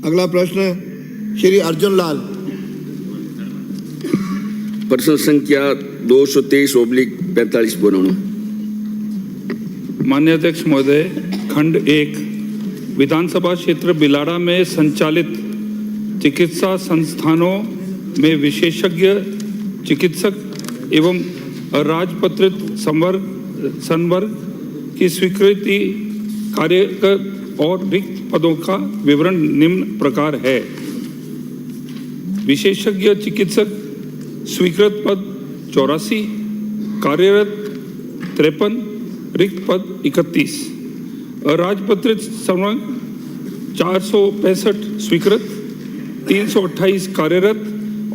अगला प्रश्न श्री अर्जुन लाल। प्रश्न संख्या 223/45 बनवणं। माननीय अध्यक्ष महोदय, खंड 1 विधानसभा क्षेत्र बिलाड़ा में संचालित चिकित्सा संस्थानों में विशेषज्ञ चिकित्सक एवं राजपत्रित संवर्ग की स्वीकृति कार्यरत और रिक्त पदों का विवरण निम्न प्रकार है। विशेषज्ञ चिकित्सक स्वीकृत पद 84, कार्यरत 53, रिक्त पद 31। राजपत्रित संवर्ग 465 स्वीकृत, 328 कार्यरत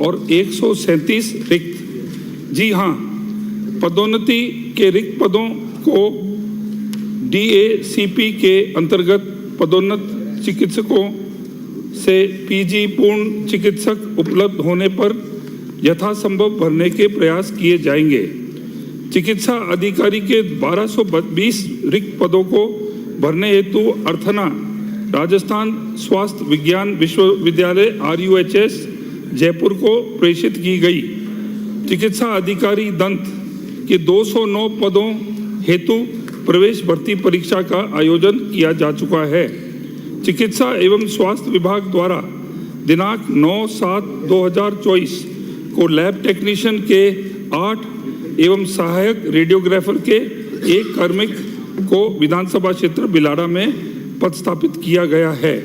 और 137 रिक्त। जी हाँ, पदोन्नति के रिक्त पदों को DACP के अंतर्गत पदोन्नत चिकित्सकों से PG पूर्ण चिकित्सक उपलब्ध होने पर यथासंभव भरने के प्रयास किए जाएंगे। चिकित्सा अधिकारी के 1220 रिक्त पदों को भरने हेतु अर्थना राजस्थान स्वास्थ्य विज्ञान विश्वविद्यालय RUHS जयपुर को प्रेषित की गई। चिकित्सा अधिकारी दंत के 209 पदों हेतु प्रवेश भर्ती परीक्षा का आयोजन किया जा चुका है। चिकित्सा एवं स्वास्थ्य विभाग द्वारा दिनांक 9/7/2024 को लैब टेक्नीशियन के 8 एवं सहायक रेडियोग्राफर के 1 कार्मिक को विधानसभा क्षेत्र बिलाड़ा में पदस्थापित किया गया है।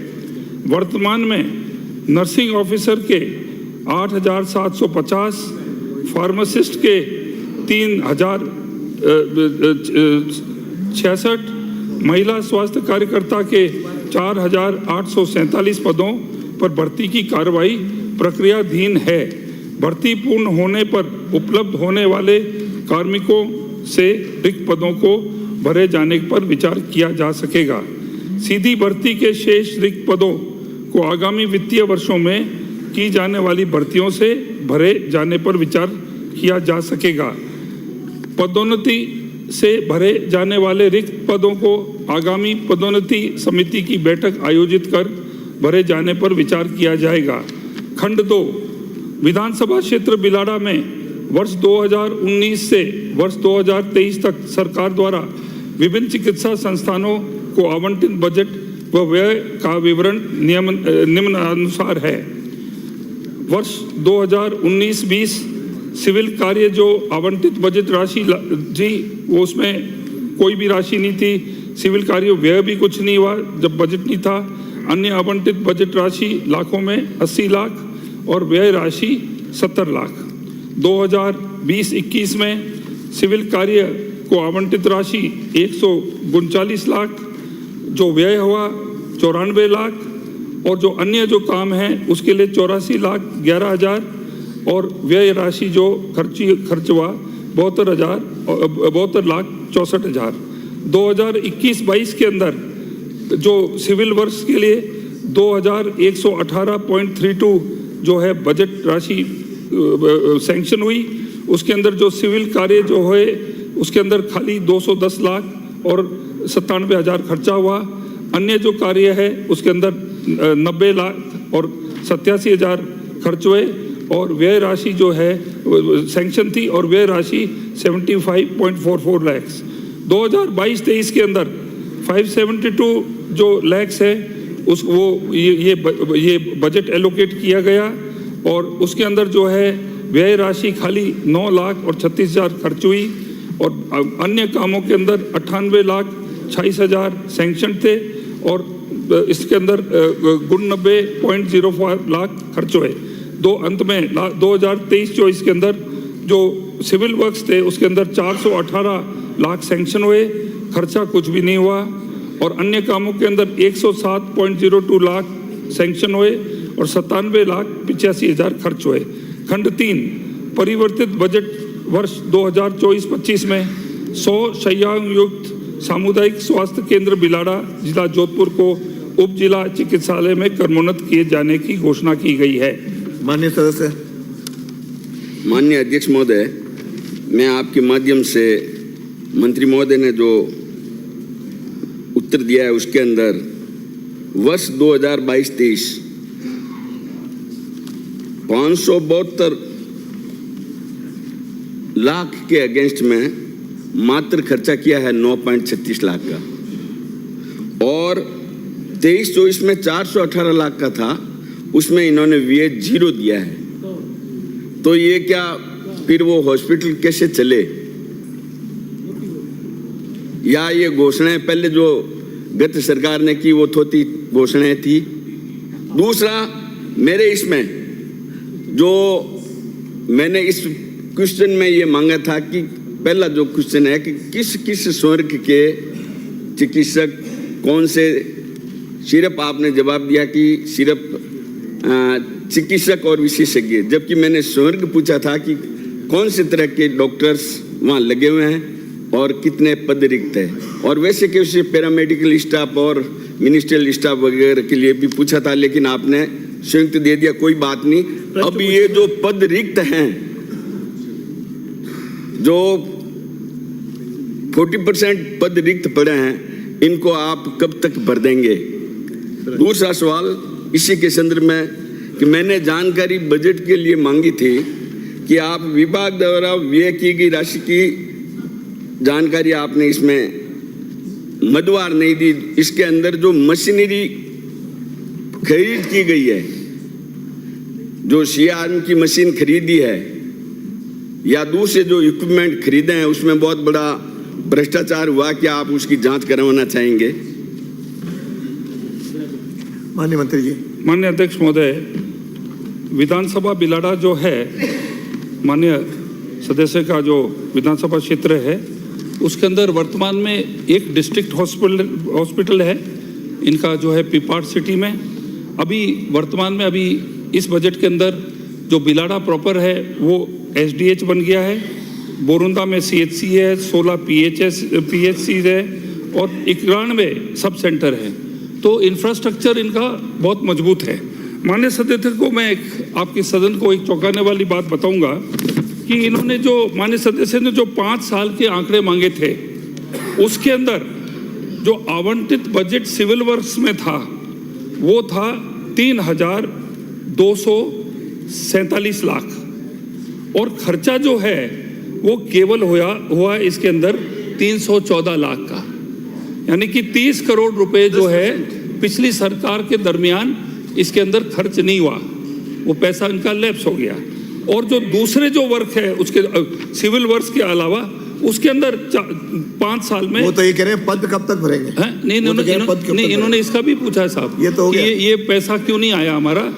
वर्तमान में नर्सिंग ऑफिसर के 8,750, फार्मासिस्ट के 3,066, महिला स्वास्थ्य कार्यकर्ता के 4,847 पदों पर भर्ती की कार्रवाई प्रक्रियाधीन है। भर्ती पूर्ण होने पर उपलब्ध होने वाले कार्मिकों से रिक्त पदों को भरे जाने पर विचार किया जा सकेगा। सीधी भर्ती के शेष रिक्त पदों को आगामी वित्तीय वर्षों में की जाने वाली भर्तियों से भरे जाने पर विचार किया जा सकेगा। पदोन्नति से भरे जाने वाले रिक्त पदों को आगामी पदोन्नति समिति की बैठक आयोजित कर भरे जाने पर विचार किया जाएगा। खंड 2 विधानसभा क्षेत्र बिलाड़ा में वर्ष 2019 से वर्ष 2023 तक सरकार द्वारा विभिन्न चिकित्सा संस्थानों को आवंटित बजट व व्यय का विवरण निम्नानुसार है। वर्ष 2019-20 सिविल कार्य जो आवंटित बजट राशि जी, वो उसमें कोई भी राशि नहीं थी। सिविल कार्य व्यय भी कुछ नहीं हुआ जब बजट नहीं था। अन्य आवंटित बजट राशि लाखों में 80 लाख और व्यय राशि 70 लाख। 2020-21 में सिविल कार्य को आवंटित राशि 139 लाख, जो व्यय हुआ 94 लाख और जो अन्य जो काम है उसके लिए 84 लाख 11 हज़ार और व्यय राशि जो खर्च हुआ 72 लाख 64 हज़ार। 2021-22 के अंदर जो सिविल वर्ष के लिए 2118.32 जो है बजट राशि सैंक्शन हुई, उसके अंदर जो सिविल कार्य जो है उसके अंदर खाली 210 लाख और 97 हज़ार खर्चा हुआ। अन्य जो कार्य है उसके अंदर 90 लाख और 87 हज़ार खर्च हुए और व्यय राशि जो है सैंक्शन थी और व्यय राशि 75.44 लाख। 2022-23 के अंदर 572 जो लैक्स है उस वो ये बजट एलोकेट किया गया और उसके अंदर जो है व्यय राशि खाली 9 लाख और 36 हज़ार खर्च हुई और अन्य कामों के अंदर 98 लाख 26 हज़ार सैंक्शन थे और इसके अंदर 90.05 लाख खर्च हुए। अंत में 2023-24 के अंदर जो सिविल वर्क्स थे उसके अंदर 418 लाख सैंक्शन हुए, खर्चा कुछ भी नहीं हुआ और अन्य कामों के अंदर 107.02 लाख सैंक्शन हुए और 97 लाख 85 हज़ार खर्च हुए। खंड 3 परिवर्तित बजट वर्ष 2024-25 में 100 शय्याओं युक्त सामुदायिक स्वास्थ्य केंद्र बिलाड़ा जिला जोधपुर को उप जिला चिकित्सालय में क्रमोन्नत किए जाने की घोषणा की गई है। माननीय सदस्य। माननीय अध्यक्ष महोदय, मैं आपके माध्यम से मंत्री महोदय ने जो उत्तर दिया है उसके अंदर वर्ष 2022-23 572 लाख के अगेंस्ट में मात्र खर्चा किया है 9.36 लाख का, और 23-24 में 418 लाख का था, उसमें इन्होंने VH 0 दिया है। तो ये क्या फिर वो हॉस्पिटल कैसे चले? या ये घोषणाएं पहले जो गत सरकार ने की वो थोड़ी घोषणाएं थी? दूसरा, मेरे इसमें जो मैंने इस क्वेश्चन में ये मांगा था कि पहला जो क्वेश्चन है कि किस किस स्वर्ग के चिकित्सक कौन से, सिर्फ आपने जवाब दिया कि सिर्फ चिकित्सक और विशेषज्ञ, जबकि मैंने स्वर्ग पूछा था कि कौन से तरह के डॉक्टर्स वहाँ लगे हुए हैं और कितने पद रिक्त है, और वैसे के वैसे पैरामेडिकल स्टाफ और मिनिस्ट्रियल स्टाफ वगैरह के लिए भी पूछा था, लेकिन आपने संयुक्त दे दिया। कोई बात नहीं। अब ये जो पद रिक्त हैं, जो 40% पद रिक्त पड़े हैं, इनको आप कब तक भर देंगे? दूसरा सवाल इसी के संदर्भ में कि मैंने जानकारी बजट के लिए मांगी थी कि आप विभाग द्वारा व्यय की गई राशि की जानकारी आपने इसमें मदवार नहीं दी। इसके अंदर जो मशीनरी खरीद की गई है, जो सीआरएम की मशीन खरीदी है या दूसरे जो इक्विपमेंट खरीदे हैं, उसमें बहुत बड़ा भ्रष्टाचार हुआ। क्या आप उसकी जांच करवाना चाहेंगे? माननीय मंत्री जी। माननीय अध्यक्ष महोदय, विधानसभा बिलाड़ा जो है, माननीय सदस्य का जो विधानसभा क्षेत्र है, उसके अंदर वर्तमान में एक डिस्ट्रिक्ट हॉस्पिटल है इनका, जो है पिपाड़ सिटी में। अभी वर्तमान में अभी इस बजट के अंदर जो बिलाड़ा प्रॉपर है वो SDH बन गया है। बोरुंदा में CHC है, 16 PHC है और 91 सब सेंटर है। तो इंफ्रास्ट्रक्चर इनका बहुत मजबूत है। माननीय सदस्य को मैं आपके सदन को एक चौंकाने वाली बात बताऊंगा कि इन्होंने जो माननीय सदस्य ने जो 5 साल के आंकड़े मांगे थे, उसके अंदर जो आवंटित बजट सिविल वर्क्स में था वो था 3,247 लाख, और खर्चा जो है वो केवल हुआ इसके अंदर 314 लाख का, यानी कि 30 करोड़ रुपए जो है पिछली सरकार के दरमियान इसके अंदर खर्च नहीं हुआ, वो पैसा इनका लैप्स हो गया। और जो दूसरे जो वर्क है उसके सिविल वर्क्स के अलावा उसके अंदर 5 साल में, वो तो ये कह रहे हैं पद कब तक भरेंगे? नहीं, इन्होंने इसका भी पूछा है साहब, ये पैसा क्यों नहीं आया हमारा।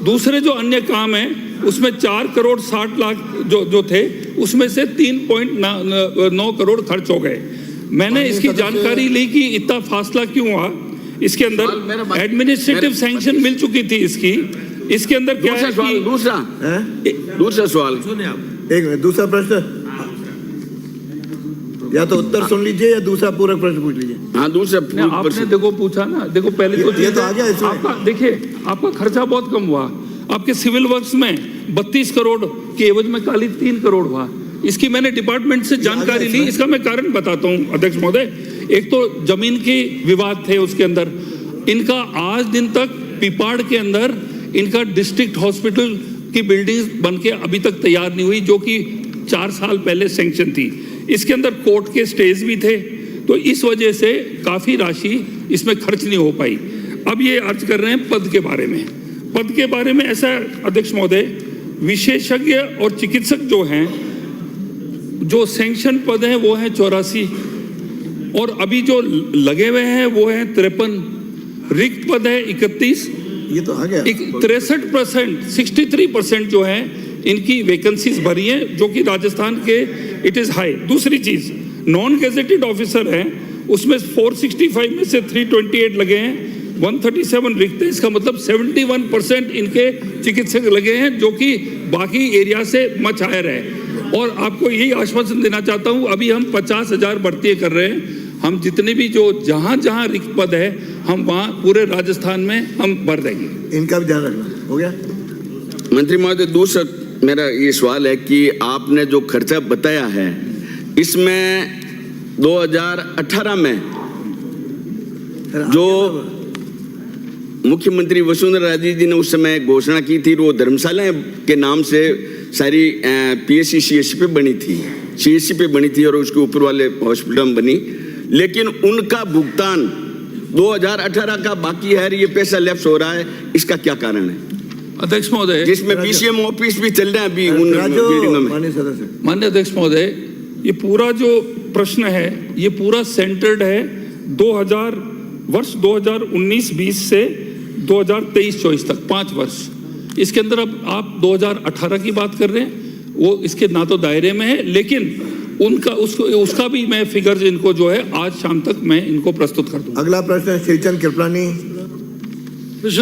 दूसरे जो अन्य काम है उसमें 4 करोड़ 60 लाख जो थे, उसमें से 3.9 करोड़ खर्च हो गए। मैंने इसकी जानकारी ली कि इतना फासला क्यों हुआ। इसके अंदर एडमिनिस्ट्रेटिव सैंक्शन मिल चुकी थी इसके अंदर क्या है कि दूसरा सवाल एक मिनट, दूसरा प्रश्न या तो उत्तर सुन लीजिए या दूसरा पूरा प्रश्न पूछ लीजिए। हाँ, दूसरा आपने देखो पूछा ना, देखो पहले तो ये तो आ गया इसमें। आपका देखिए, आपका खर्चा बहुत कम हुआ। आपके सिविल वर्क्स में 32 करोड़ के एवज में खाली 3 करोड़ हुआ। इसकी मैंने डिपार्टमेंट से जानकारी ली। इसका मैं कारण बताता हूँ अध्यक्ष महोदय। एक तो जमीन के विवाद थे, उसके अंदर इनका आज दिन तक पिपाड़ के अंदर इनका डिस्ट्रिक्ट हॉस्पिटल की बिल्डिंग बन के अभी तक तैयार नहीं हुई, जो कि 4 साल पहले सैंक्शन थी। इसके अंदर कोर्ट के स्टेज भी थे, तो इस वजह से काफ़ी राशि इसमें खर्च नहीं हो पाई। अब ये अर्ज कर रहे हैं पद के बारे में। पद के बारे में ऐसा अध्यक्ष महोदय, विशेषज्ञ और चिकित्सक जो हैं, जो सैंक्शन पद हैं वो हैं 84, और अभी जो लगे हुए हैं वो हैं 53। रिक्त पद है 31। ये तो आ गया। 63%, 63% जो है इनकी वैकेंसीज भरी हैं, जो कि राजस्थान के इट इज हाई। दूसरी चीज, नॉन गेजेटेड ऑफिसर हैं, उसमें 465 में से 328 लगे हैं, 137 रिक्त है। इसका मतलब 71% इनके चिकित्सक लगे हैं, जो कि बाकी एरिया से मच हायर है। और आपको यही आश्वासन देना चाहता हूं, अभी हम 50,000 भर्ती कर रहे हैं। हम जितने भी जो जहां रिक्त पद है, हम वहां पूरे राजस्थान में हम भर देंगे। इनका भी ध्यान रखना। हो गया मंत्री महोदय। दूसरा मेरा ये सवाल है कि आपने जो खर्चा बताया है, इसमें 2018 में जो मुख्यमंत्री वसुंधरा राजे जी ने उस समय घोषणा की थी, वो धर्मशाला के नाम से सारी पीएससी सीएससी पे बनी थी, सीएससी पे बनी थी और उसके ऊपर वाले हॉस्पिटल में बनी, लेकिन उनका भुगतान 2018 का बाकी है, ये पैसा लैप्स हो रहा है, इसका क्या कारण है? अध्यक्ष महोदय, जिसमें बीसीएम ऑफिस भी चल रहे हैं अभी उन बिल्डिंगों में। माननीय सदस्य, माननीय अध्यक्ष महोदय, ये पूरा जो प्रश्न है ये पूरा सेंटर्ड है 2000 वर्ष 2019-20 से 2023-24 तक 5 वर्ष। इसके अंदर अब आप 2018 की बात कर रहे हैं, वो इसके ना तो दायरे में है, लेकिन उसका भी मैं फिगर्स इनको जो है आज शाम तक मैं इनको प्रस्तुत कर दूंगा। अगला प्रश्न शिवचंद कृपलानी।